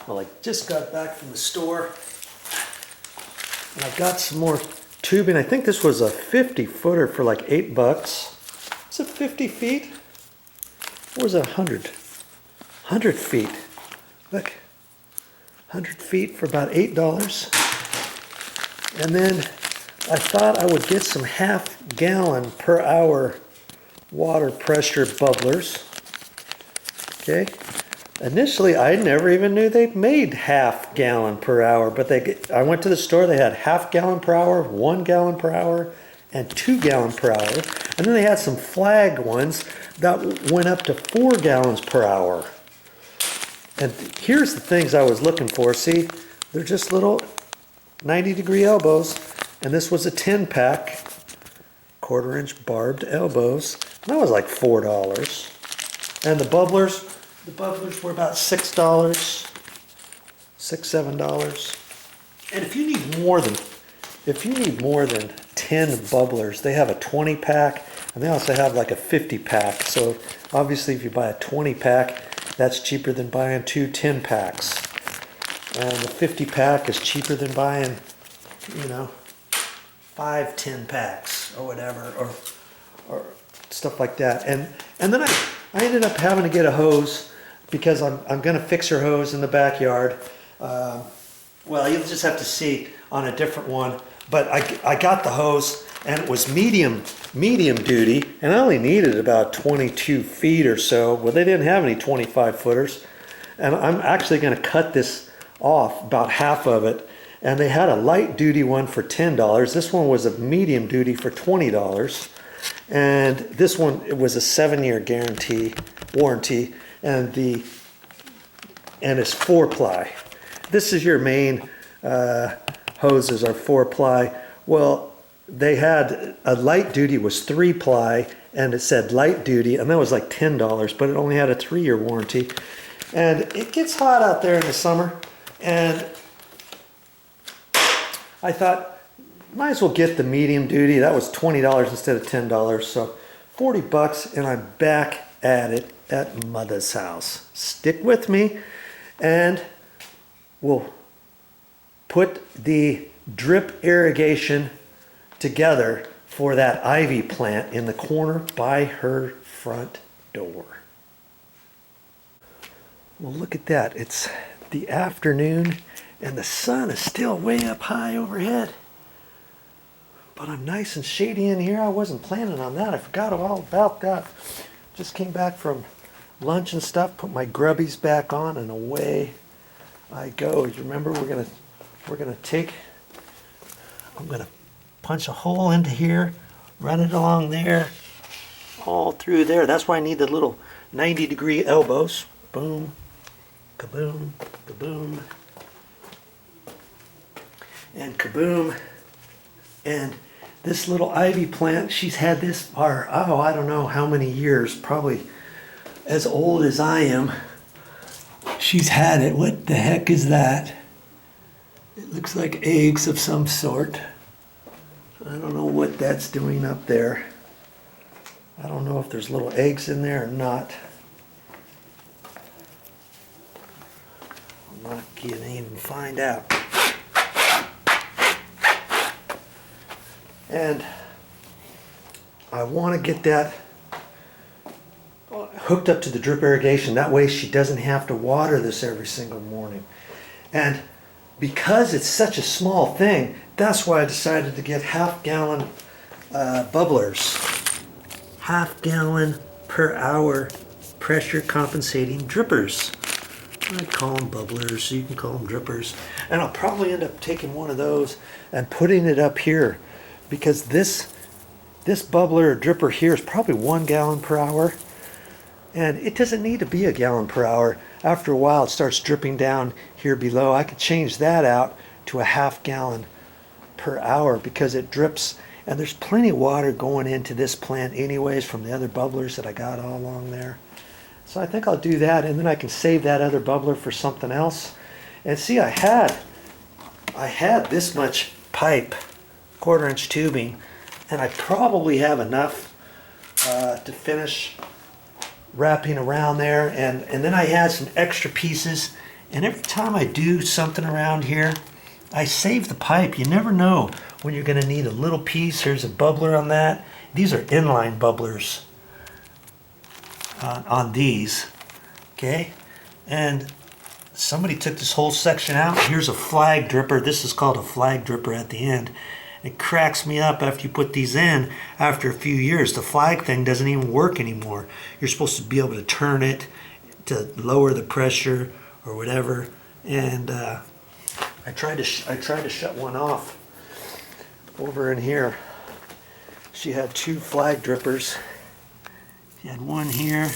Well, I just got back from the store and I got some more tubing. I think this was a 50 footer for like $8. Is it 50 feet? Or was it 100? 100 feet. Look, 100 feet for about $8. And then I thought I would get some half-gallon per hour water pressure bubblers. Okay. Initially, I never even knew they made half-gallon per hour, but I went to the store, they had half-gallon per hour, 1 gallon per hour, and 2 gallon per hour. And then they had some flag ones that went up to 4 gallons per hour. And here's the things I was looking for. See, they're just little 90-degree elbows, and this was a 10-pack, quarter-inch barbed elbows. That was like $4. And the bubblers were about $6, $6, $7. And if you need more than 10 bubblers, they have a 20-pack, and they also have like a 50-pack. So obviously, if you buy a 20-pack, that's cheaper than buying 2 10-packs. And the 50-pack is cheaper than buying, 5 10-packs or whatever, or stuff like that. And then I ended up having to get a hose because I'm going to fix her hose in the backyard. Well, you'll just have to see on a different one. But I got the hose, and it was medium duty, and I only needed about 22 feet or so. Well, they didn't have any 25 footers, and I'm actually going to cut this off, about half of it. And they had a light duty one for $10. This one was a medium duty for $20. And this one, it was a 7-year warranty, and it's 4-ply. This is your main hoses are 4-ply. Well, they had a light duty was 3-ply, and it said light duty, and that was like $10, but it only had a 3-year warranty. And it gets hot out there in the summer, and I thought, might as well get the medium duty. That was $20 instead of $10, so $40, and I'm back at it at Mother's house. Stick with me, and we'll put the drip irrigation together for that ivy plant in the corner by her front door. Well, look at that. It's the afternoon, and the sun is still way up high overhead. But I'm nice and shady in here. I wasn't planning on that. I forgot all about that. Just came back from lunch and stuff, put my grubbies back on, and away I go. You remember, I'm gonna punch a hole into here, run it along there, all through there. That's why I need the little 90-degree elbows. Boom, kaboom, kaboom, and kaboom. And this little ivy plant, she's had this for, I don't know how many years, probably as old as I am. She's had it. What the heck is that? It looks like eggs of some sort. I don't know what that's doing up there. I don't know if there's little eggs in there or not. I'm not going to even find out. And I want to get that hooked up to the drip irrigation. That way she doesn't have to water this every single morning. And because it's such a small thing, that's why I decided to get half-gallon bubblers. Half-gallon per hour pressure compensating drippers. I call them bubblers, so you can call them drippers. And I'll probably end up taking one of those and putting it up here, because this bubbler or dripper here is probably 1 gallon per hour. And it doesn't need to be a gallon per hour. After a while, it starts dripping down here below. I could change that out to a half-gallon per hour because it drips. And there's plenty of water going into this plant anyways from the other bubblers that I got all along there. So I think I'll do that, and then I can save that other bubbler for something else. And see, I had this much pipe, quarter-inch tubing, and I probably have enough to finish wrapping around there. And then I had some extra pieces And every time I do something around here, I save the pipe. You never know when you're gonna need a little piece. Here's a bubbler on that. These are inline bubblers on these, okay? And somebody took this whole section out. Here's a flag dripper. This is called a flag dripper at the end. It cracks me up after you put these in. After a few years, the flag thing doesn't even work anymore. You're supposed to be able to turn it to lower the pressure or whatever. And I tried to shut one off over in here. She had two flag drippers. She had one here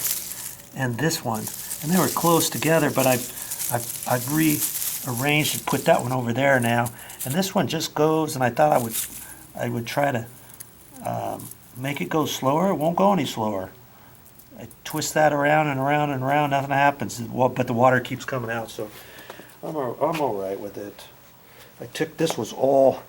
and this one, and they were close together. But I've rearranged and put that one over there now. And this one just goes, and I thought I would try to make it go slower. It won't go any slower. I twist that around and around and around, nothing happens. But the water keeps coming out, so I'm all right with it. This was all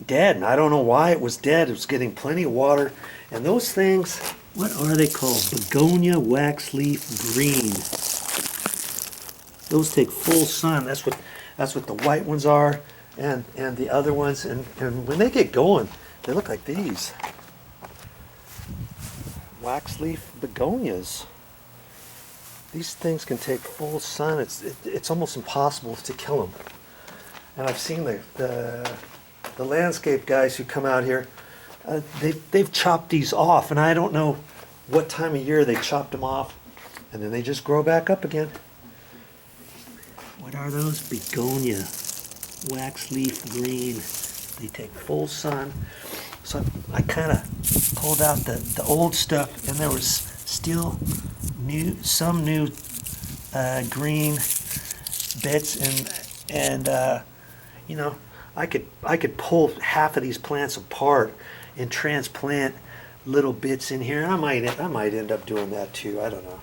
dead, and I don't know why it was dead. It was getting plenty of water, and those things, what are they called? Begonia waxleaf green. Those take full sun. That's what the white ones are, and the other ones. And when they get going, they look like these. Waxleaf begonias. These things can take full sun. It's almost impossible to kill them. And I've seen the landscape guys who come out here. They've chopped these off, and I don't know what time of year they chopped them off, and then they just grow back up again. What are those? Begonia, waxleaf green. They take full sun. So I kind of pulled out the old stuff, and there was still some new green bits, and you know, I could pull half of these plants apart and transplant little bits in here. I might end up doing that too. I don't know.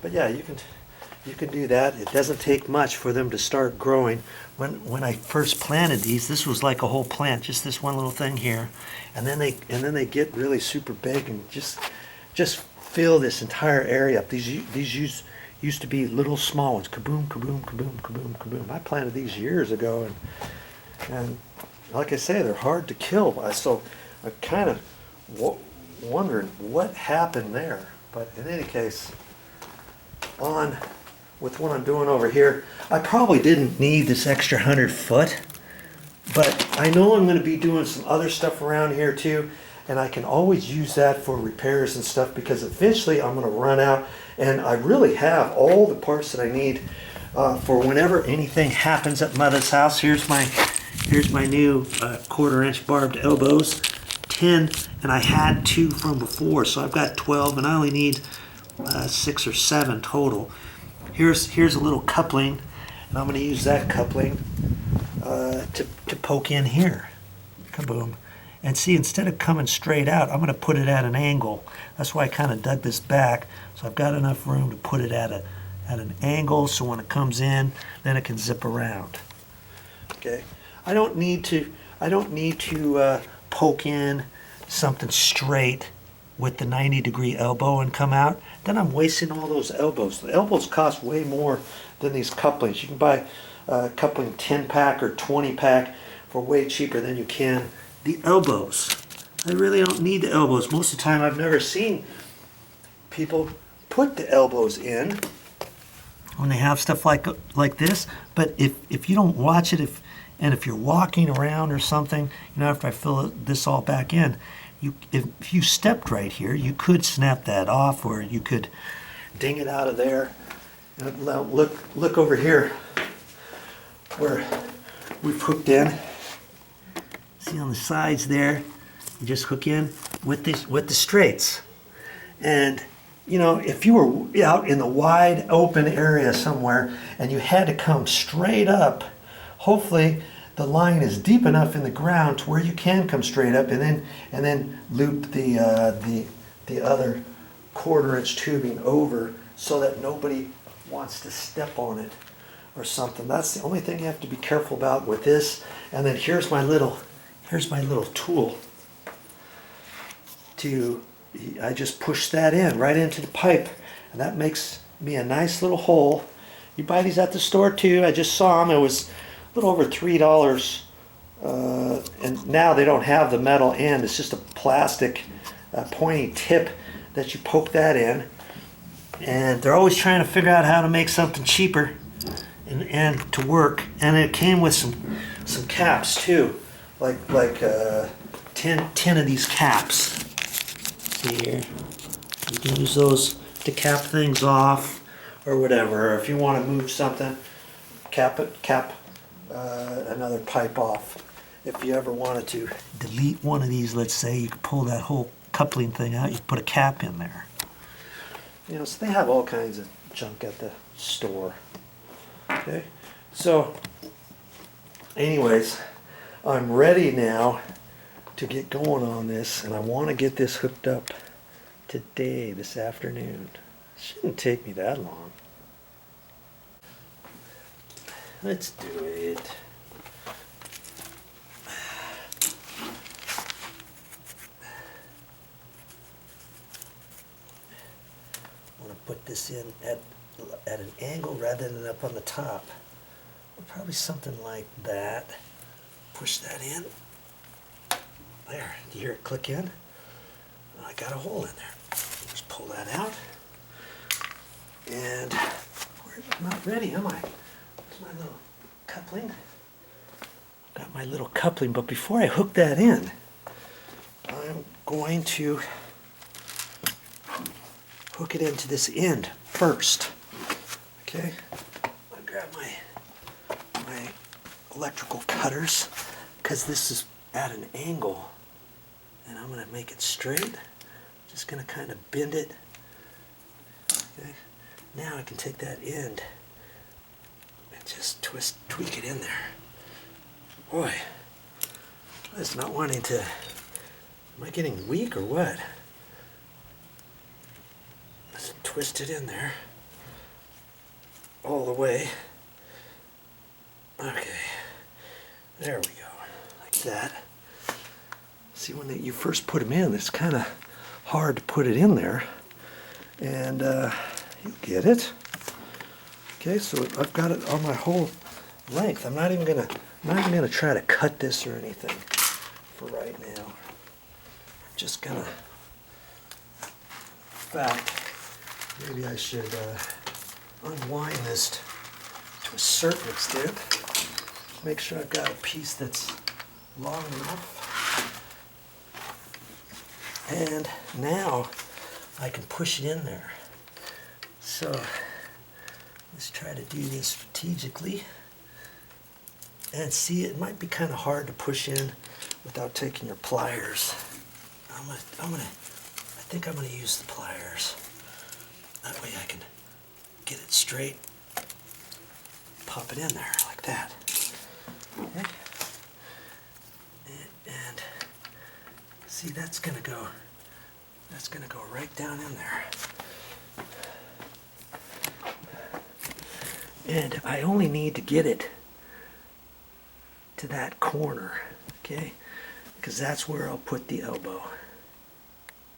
But yeah, you can do that. It doesn't take much for them to start growing. When I first planted these, this was like a whole plant, just this one little thing here, and then they get really super big and just fill this entire area up. These used to be little small ones. Kaboom, kaboom, kaboom, kaboom, kaboom. I planted these years ago, and like I say, they're hard to kill. So I'm kind of wondering what happened there. But in any case, on with what I'm doing over here, I probably didn't need this extra 100 foot, but I know I'm going to be doing some other stuff around here too, and I can always use that for repairs and stuff, because eventually I'm going to run out, and I really have all the parts that I need for whenever anything happens at Mother's house. Here's my new 1/4 inch barbed elbows, 10, and I had 2 from before, so I've got 12, and I only need 6 or 7 total. Here's a little coupling, and I'm going to use that coupling to poke in here. Kaboom. And see, instead of coming straight out, I'm going to put it at an angle. That's why I kind of dug this back, so I've got enough room to put it at an angle, so when it comes in, then it can zip around. Okay. I don't need to poke in something straight with the 90-degree elbow and come out. Then I'm wasting all those elbows. The elbows cost way more than these couplings. You can buy a coupling 10-pack or 20-pack for way cheaper than you can the elbows. I really don't need the elbows. Most of the time I've never seen people put the elbows in when they have stuff like this. But if you don't watch it, if you're walking around or something, after I fill this all back in, if you stepped right here, you could snap that off, or you could ding it out of there. And look over here where we've hooked in. See on the sides there, you just hook in with the straights. And if you were out in the wide open area somewhere and you had to come straight up, hopefully the line is deep enough in the ground to where you can come straight up, and then loop the other 1/4 inch tubing over so that nobody wants to step on it or something. That's the only thing you have to be careful about with this. And then here's my little tool. I just push that in right into the pipe, and that makes me a nice little hole. You buy these at the store too. I just saw them. It was a little over $3. And now they don't have the metal end. It's just a plastic pointy tip that you poke that in. And they're always trying to figure out how to make something cheaper and to work. And it came with some caps too, like 10 of these caps. See here, you can use those to cap things off or whatever. Or if you want to move something, cap another pipe off. If you ever wanted to delete one of these, let's say, you could pull that whole coupling thing out. You put a cap in there. You know, so they have all kinds of junk at the store. Okay, so anyways, I'm ready now to get going on this, and I want to get this hooked up today, this afternoon. Shouldn't take me that long. Let's do it. I want to put this in at an angle rather than up on the top. Probably something like that. Push that in. There, do you hear it click in? I got a hole in there. Just pull that out. And I'm not ready, am I? There's my little coupling. Got my little coupling, but before I hook that in, I'm going to hook it into this end first. Okay? I'm gonna grab my electrical cutters, because this is at an angle, and I'm going to make it straight. Just going to kind of bend it. Okay. Now I can take that end and just tweak it in there. Boy, it's not wanting to. Am I getting weak or what? Let's twist it in there all the way. Okay. There we go, like that. See, when you first put them in, it's kind of hard to put it in there, and you get it. Okay, so I've got it on my whole length. I'm not even gonna try to cut this or anything for right now. I'm just gonna. In fact, maybe I should unwind this to a certain extent. Make sure I've got a piece that's long enough. And now I can push it in there. So let's try to do this strategically. And see, it might be kind of hard to push in without taking your pliers. I think I'm gonna use the pliers. That way I can get it straight. Pop it in there like that. Okay. And see, that's gonna go right down in there. And I only need to get it to that corner, okay? Because that's where I'll put the elbow.